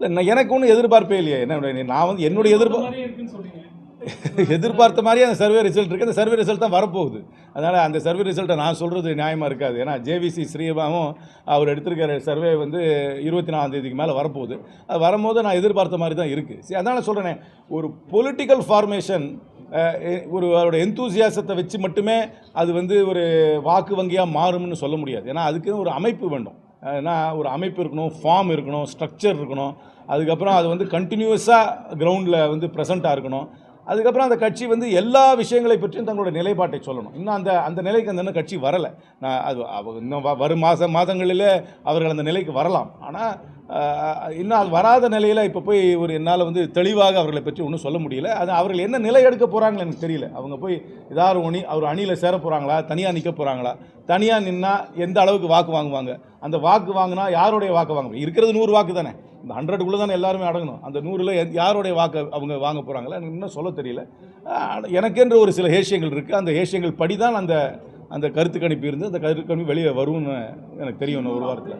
இல்லை, எனக்கு ஒன்றும் எதிர்பார்ப்பே இல்லையே. என்ன நான் வந்து என்னுடைய எதிர்பார்த்த மாதிரியே அந்த சர்வே ரிசல்ட் இருக்குது. அந்த சர்வே ரிசல்ட் தான் வரப்போகுது. அதனால் அந்த சர்வே ரிசல்ட்டை நான் சொல்கிறது நியாயமாக இருக்காது. ஏன்னா ஜேவிசி ஸ்ரீராமும் அவர் எடுத்திருக்கிற சர்வே வந்து 24ஆம் தேதிக்கு மேலே வரப்போகுது. அது வரும்போது நான் எதிர்பார்த்த மாதிரி தான் இருக்குது. சரி, அதனால் சொல்கிறேனே, ஒரு பொலிட்டிக்கல் ஃபார்மேஷன் ஒரு அவரோட எந்தூசியாசத்தை வச்சு மட்டுமே அது வந்து ஒரு வாக்கு வங்கியாக மாறும்னு சொல்ல முடியாது. ஏன்னா அதுக்குன்னு ஒரு அமைப்பு வேண்டும். ஏன்னா ஒரு அமைப்பு இருக்கணும், ஃபார்ம் இருக்கணும், ஸ்ட்ரக்சர் இருக்கணும். அதுக்கப்புறம் அது வந்து கண்டினியூஸாக கிரவுண்டில் வந்து ப்ரெசண்ட்டாக இருக்கணும். அதுக்கப்புறம் அந்த கட்சி வந்து எல்லா விஷயங்களை பற்றியும் தங்களோட நிலைப்பாட்டை சொல்லணும். இன்னும் அந்த நிலைக்கு அந்த கட்சி வரலை. நான் அது இன்னும் வரும் மாதங்களிலே அவர்கள் அந்த நிலைக்கு வரலாம். ஆனால் இன்னும் அது வராத நிலையில் இப்போ போய் என்னால் வந்து தெளிவாக அவர்களை பற்றி ஒன்றும் சொல்ல முடியல. அது அவர்கள் என்ன நிலை எடுக்க போகிறாங்கன்னு எனக்கு தெரியல. அவங்க போய் ஏதாவது அவர் அணியில் சேர போகிறாங்களா, தனியாக நிற்க போகிறாங்களா, தனியாக நின்னால் எந்த அளவுக்கு வாக்கு வாங்குவாங்க, அந்த வாக்கு வாங்கினா யாருடைய வாக்கு வாங்க, இருக்கிறது 100 வாக்கு தானே, இந்த 100க்குள்ளே தானே எல்லாருமே அடங்கணும். அந்த 100ல் யாருடைய வாக்கு அவங்க வாங்க போகிறாங்களா எனக்கு இன்னும் சொல்ல தெரியல. எனக்கென்று ஒரு சில ஹேஷியங்கள் இருக்குது. அந்த ஹேஷியங்கள் படி தான் அந்த கருத்து கணிப்பு இருந்து அந்த கருத்து கணிப்பு வெளியே வரும்னு எனக்கு தெரியும் இன்னும் ஒரு வாரத்தில்.